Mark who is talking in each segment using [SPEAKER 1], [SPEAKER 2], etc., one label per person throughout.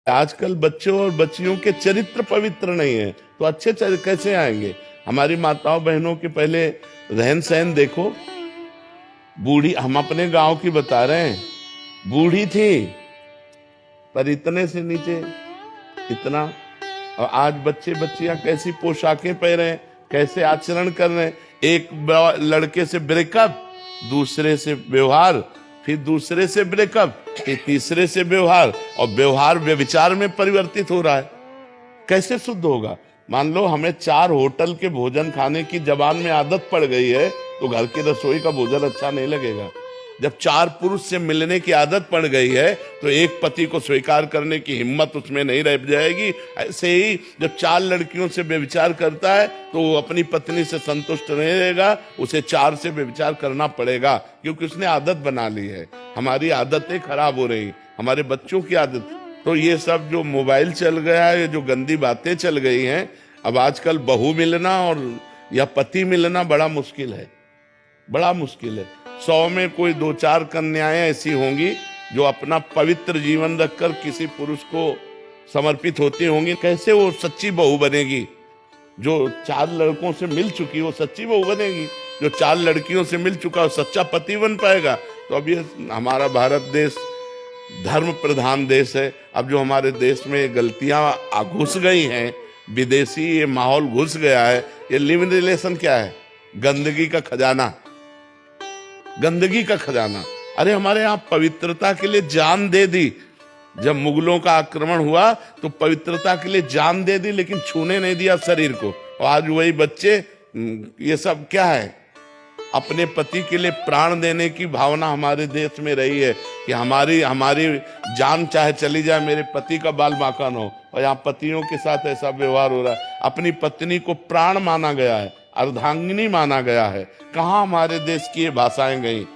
[SPEAKER 1] आजकल बच्चों और बच्चियों के चरित्र पवित्र नहीं है, तो अच्छे चरित्र कैसे आएंगे? हमारी माताओं बहनों के पहले रहन सहन देखो। बूढ़ी, हम अपने गांव की बता रहे हैं, बूढ़ी थी पर इतने से नीचे इतना। और आज बच्चे बच्चियां कैसी पोशाकें पहने हैं, कैसे आचरण कर रहे हैं। एक लड़के से ब्रेकअप, दूसरे से व्यवहार, फिर दूसरे से ब्रेकअप, फिर तीसरे से व्यवहार, और व्यवहार व्यभिचार में परिवर्तित हो रहा है। कैसे शुद्ध होगा? मान लो हमें 4 होटल के भोजन खाने की जबान में आदत पड़ गई है, तो घर की रसोई का भोजन अच्छा नहीं लगेगा। जब 4 पुरुष से मिलने की आदत पड़ गई है, तो एक पति को स्वीकार करने की हिम्मत उसमें नहीं रह जाएगी। ऐसे ही जब 4 लड़कियों से व्यभिचार करता है, तो वो अपनी पत्नी से संतुष्ट नहीं रहेगा, उसे 4 से व्यभिचार करना पड़ेगा, क्योंकि उसने आदत बना ली है। हमारी आदतें खराब हो रही, हमारे बच्चों की आदत। तो ये सब जो मोबाइल चल गया है, जो गंदी बातें चल गई हैं, अब आजकल बहू मिलना और या पति मिलना बड़ा मुश्किल है, बड़ा मुश्किल है। 100 में कोई 2-4 कन्याएं ऐसी होंगी जो अपना पवित्र जीवन रखकर किसी पुरुष को समर्पित होती होंगी। कैसे वो सच्ची बहू बनेगी? जो 4 लड़कों से मिल चुकी वो सच्ची बहू बनेगी? जो 4 लड़कियों से मिल चुका वो सच्चा पति बन पाएगा? तो अब ये हमारा भारत देश धर्म प्रधान देश है। अब जो हमारे देश में गलतियां घुस गई हैं, विदेशी ये माहौल घुस गया है। ये लिव इन रिलेशन क्या है? गंदगी का खजाना, गंदगी का खजाना। अरे हमारे यहाँ पवित्रता के लिए जान दे दी। जब मुगलों का आक्रमण हुआ तो पवित्रता के लिए जान दे दी, लेकिन छूने नहीं दिया शरीर को। और आज वही बच्चे, ये सब क्या है? अपने पति के लिए प्राण देने की भावना हमारे देश में रही है कि हमारी जान चाहे चली जाए, मेरे पति का बाल बांका न हो। और यहाँ पतियों के साथ ऐसा व्यवहार हो रहा है। अपनी पत्नी को प्राण माना गया है, अर्धांगिनी माना गया है। कहाँ हमारे देश की ये भाषाएं गई?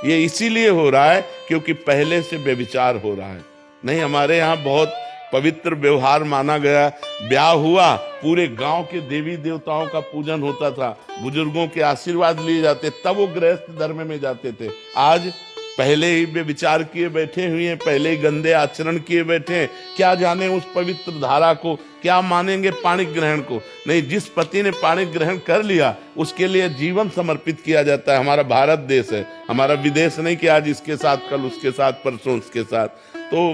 [SPEAKER 1] ये इसीलिए हो रहा है क्योंकि पहले से व्यभिचार हो रहा है। नहीं, हमारे यहाँ बहुत पवित्र व्यवहार माना गया। ब्याह हुआ, पूरे गांव के देवी देवताओं का पूजन होता था, बुजुर्गों के आशीर्वाद लिए जाते, तब वो गृहस्थ धर्म में जाते थे। आज पहले ही व्यभिचार किए बैठे हुए हैं, पहले ही गंदे आचरण किए बैठे हैं। क्या जाने उस पवित्र धारा को, क्या मानेंगे पाणी ग्रहण को? नहीं, जिस पति ने पाणी ग्रहण कर लिया उसके लिए जीवन समर्पित किया जाता है। हमारा भारत देश है, हमारा विदेश नहीं कि आज इसके साथ, कल उसके साथ, परसों उसके साथ। तो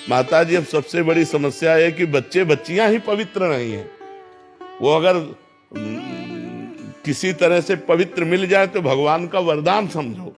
[SPEAKER 1] माता जी, अब सबसे बड़ी समस्या है कि बच्चे बच्चियां ही पवित्र नहीं हैं। वो अगर किसी तरह से पवित्र मिल जाए तो भगवान का वरदान समझो।